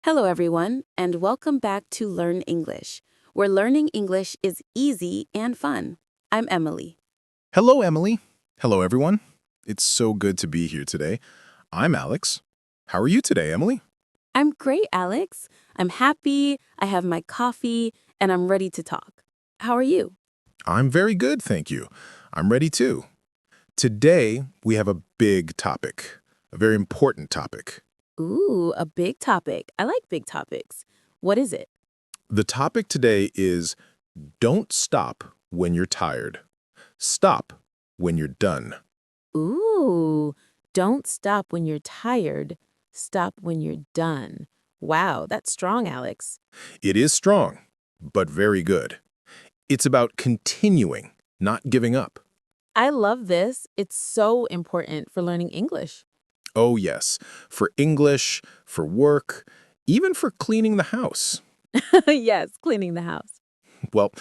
Hello, everyone, and welcome back to Learn English, where learning English is easy and fun. I'm Emily. Hello, Emily. Hello, everyone. It's so good to be here today. I'm Alex. How are you today, Emily? I'm great, Alex. I'm happy, I have my coffee, and I'm ready to talk. How are you? I'm very good, thank you. I'm ready too. Today, we have a big topic, a very important topic. Ooh, a big topic. I like big topics. What is it? The topic today is don't stop when you're tired. Stop when you're done. Ooh, don't stop when you're tired. Stop when you're done. Wow, that's strong, Alex. It is strong, but very good. It's about continuing, not giving up. I love this. It's so important for learning English. Oh, yes, for English, for work, even for cleaning the house. Yes, cleaning the house. Well,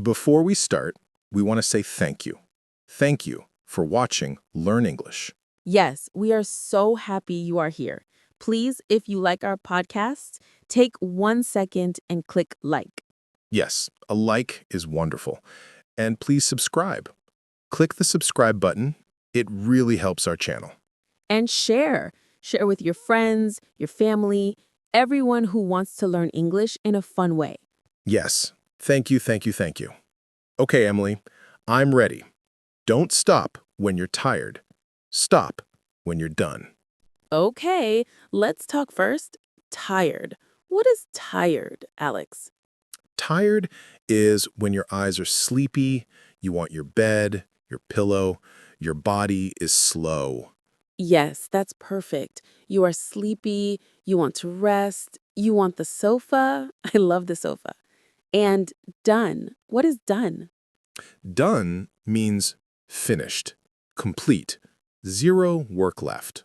before we start, we want to say thank you. Thank you for watching Learn English. Yes, we are so happy you are here. Please, if you like our podcast, take 1 second and click like. Yes, a like is wonderful. And please subscribe. Click the subscribe button. It really helps our channel. And share. Share with your friends, your family, everyone who wants to learn English in a fun way. Yes, thank you, thank you, thank you. Okay, Emily, I'm ready. Don't stop when you're tired. Stop when you're done. Okay, let's talk first. Tired. What is tired, Alex? Tired is when your eyes are sleepy, you want your bed, your pillow, your body is slow. Yes, that's perfect. You are sleepy, you want to rest, you want the sofa. I love the sofa. And done. What is done? Done means finished, complete, zero work left.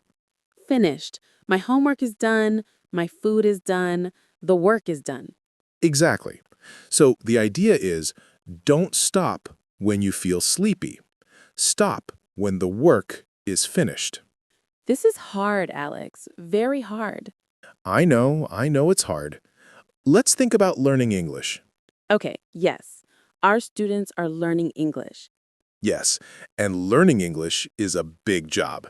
Finished. My homework is done, my food is done, the work is done. Exactly. So the idea is don't stop when you feel sleepy. Stop when the work is finished. This is hard, Alex. Very hard. I know it's hard. Let's think about learning English. Okay, yes. Our students are learning English. Yes, and learning English is a big job.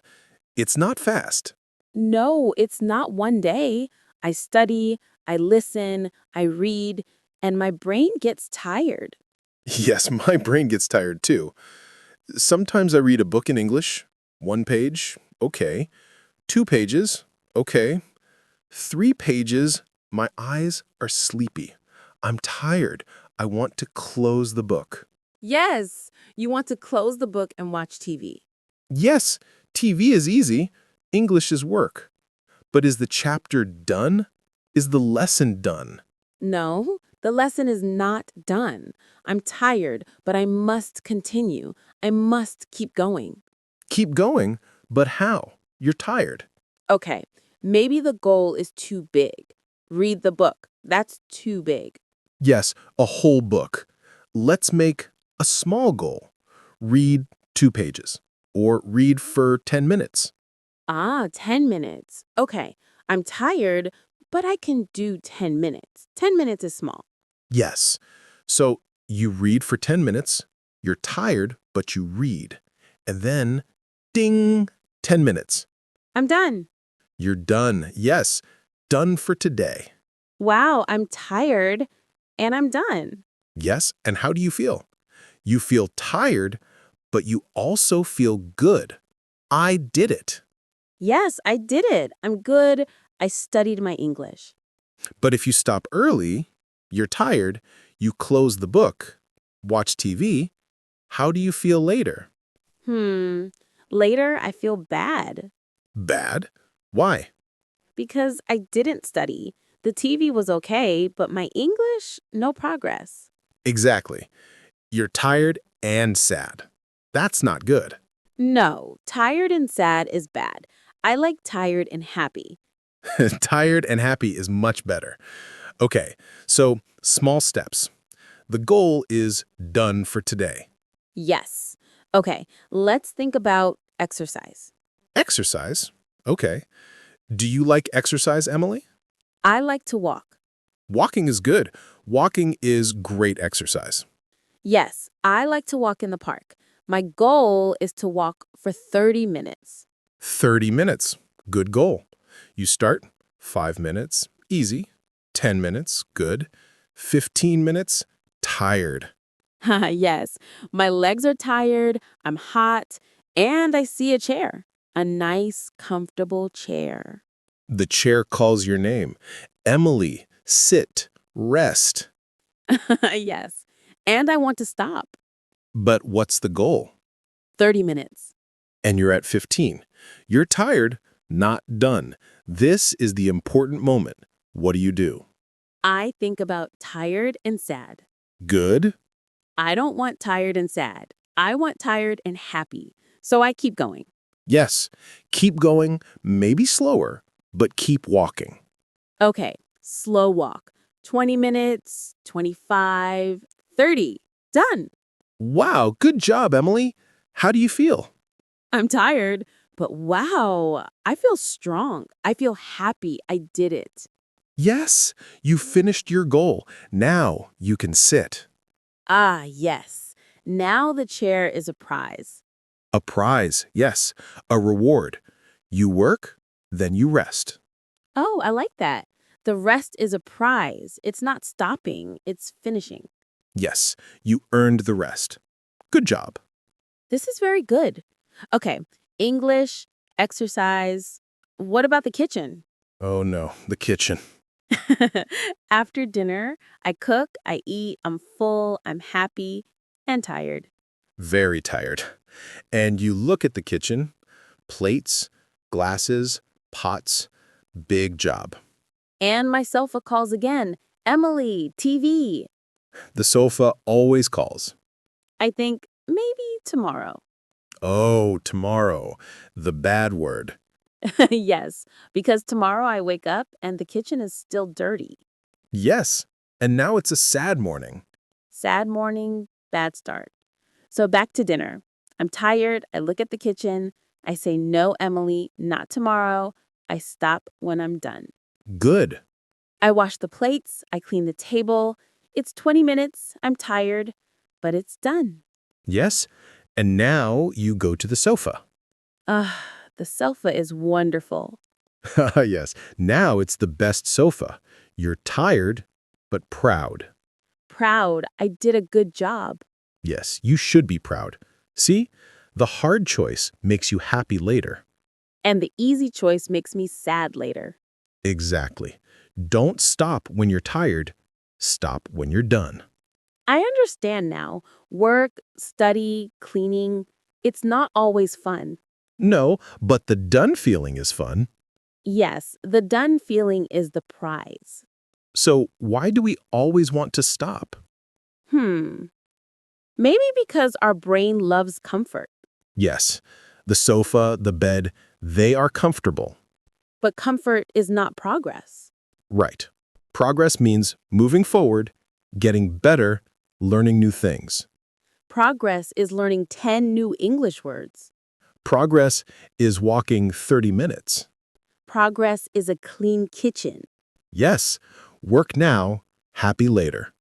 It's not fast. No, it's not one day. I study, I listen, I read, and my brain gets tired. Yes, my brain gets tired too. Sometimes I read a book in English. 1 page, okay. 2 pages, okay. 3 pages, my eyes are sleepy. I'm tired. I want to close the book. Yes, you want to close the book and watch TV. Yes, TV is easy. English is work. But is the chapter done? Is the lesson done? No, the lesson is not done. I'm tired, but I must continue. I must keep going. Keep going, but how? You're tired. Okay, maybe the goal is too big. Read the book. That's too big. Yes, a whole book. Let's make a small goal. Read 2 pages or read for 10 minutes. Ah, 10 minutes. Okay, I'm tired, but I can do 10 minutes. 10 minutes is small. Yes. So you read for 10 minutes, you're tired, but you read. And then, ding, 10 minutes. I'm done. You're done. Yes, done for today. Wow, I'm tired and I'm done. Yes, and how do you feel? You feel tired, but you also feel good. I did it. Yes, I did it. I'm good. I studied my English. But if you stop early, you're tired, you close the book, watch TV, how do you feel later? Later, I feel bad Bad? Why? because I didn't study. The TV was okay, but my English, no progress. Exactly. You're tired and sad. That's not good. No, tired and sad is bad. I like tired and happy. Tired and happy is much better. Okay, so small steps. The goal is done for today. Yes. Okay, let's think about exercise. Exercise? Okay. Do you like exercise, Emily? I like to walk. Walking is good. Walking is great exercise. Yes, I like to walk in the park. My goal is to walk for 30 minutes. 30 minutes. Good goal. You start 5 minutes, easy. 10 minutes, good. 15 minutes, tired. Yes, my legs are tired, I'm hot, and I see a chair. A nice, comfortable chair. The chair calls your name. Emily, sit, rest. Yes, and I want to stop. But what's the goal? 30 minutes. And you're at 15. You're tired, not done. This is the important moment. What do you do? I think about tired and sad. Good? I don't want tired and sad. I want tired and happy. So I keep going. Yes. Keep going, maybe slower, but keep walking. Okay, slow walk. 20 minutes, 25, 30. Done. Wow, good job, Emily. How do you feel? I'm tired, but wow, I feel strong. I feel happy I did it. Yes, you finished your goal. Now you can sit. Ah, yes. Now the chair is a prize. A prize, yes, a reward. You work, then you rest. Oh, I like that. The rest is a prize. It's not stopping, it's finishing. Yes, you earned the rest. Good job. This is very good. Okay, English, exercise. What about the kitchen? Oh no, the kitchen. After dinner, I cook, I eat, I'm full, I'm happy, and tired. Very tired. And you look at the kitchen, plates, glasses, pots, big job. And my sofa calls again. Emily, TV. The sofa always calls. I think maybe tomorrow. Oh, tomorrow, the bad word. Yes, because tomorrow I wake up and the kitchen is still dirty. Yes, and now it's a sad morning. Sad morning, bad start. So back to dinner. I'm tired. I look at the kitchen. I say, no, Emily, not tomorrow. I stop when I'm done. Good. I wash the plates. I clean the table. It's 20 minutes. I'm tired, but it's done. Yes, and now you go to the sofa. Ah, the sofa is wonderful. Yes, now it's the best sofa. You're tired, but proud. Proud. I did a good job. Yes, you should be proud. See, the hard choice makes you happy later. And the easy choice makes me sad later. Exactly. Don't stop when you're tired. Stop when you're done. I understand now. Work, study, cleaning, it's not always fun. No, but the done feeling is fun. Yes, the done feeling is the prize. So why do we always want to stop? Hmm. Maybe because our brain loves comfort. Yes, the sofa, the bed, they are comfortable. But comfort is not progress. Right. Progress means moving forward, getting better, learning new things. Progress is learning 10 new English words. Progress is walking 30 minutes. Progress is a clean kitchen. Yes, work now, happy later.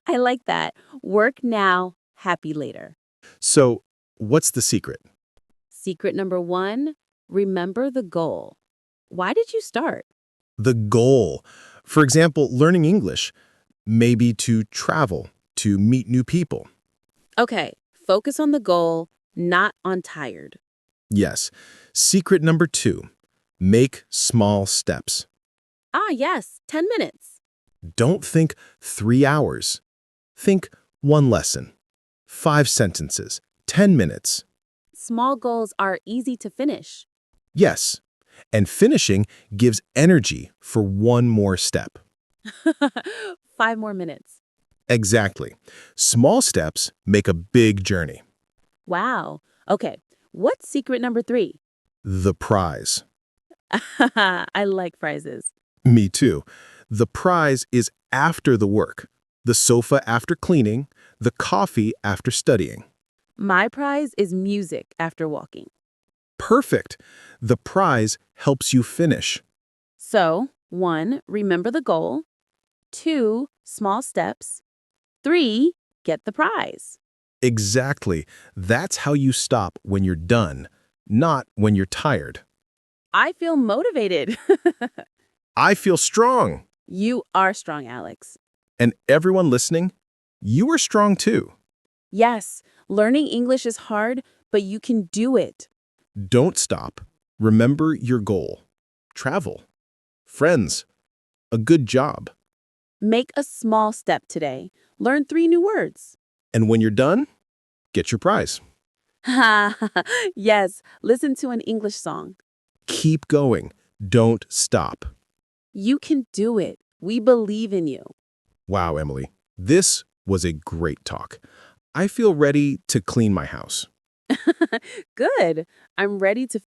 I like that. Work now, happy later. So, what's the secret? Secret number 1, remember the goal. Why did you start? The goal. For example, learning English, maybe to travel, to meet new people. Okay, focus on the goal, not on tired. Yes. Secret number 2, make small steps. Ah, yes, 10 minutes. Don't think 3 hours. Think 1 lesson, 5 sentences, 10 minutes. Small goals are easy to finish. Yes. And finishing gives energy for 1 more step. 5 more minutes. Exactly. Small steps make a big journey. Wow. Okay, what's secret number 3? The prize. I like prizes. Me too. The prize is after the work. The sofa after cleaning, the coffee after studying. My prize is music after walking. Perfect. The prize helps you finish. So, 1. Remember the goal. 2. Small steps. 3. Get the prize. Exactly. That's how you stop when you're done, not when you're tired. I feel motivated. I feel strong. You are strong, Alex. And everyone listening, you are strong too. Yes, learning English is hard, but you can do it. Don't stop. Remember your goal. Travel. Friends. A good job. Make a small step today. Learn 3 new words. And when you're done, get your prize. Yes, listen to an English song. Keep going. Don't stop. You can do it. We believe in you. Wow, Emily. This was a great talk. I feel ready to clean my house. Good. I'm ready to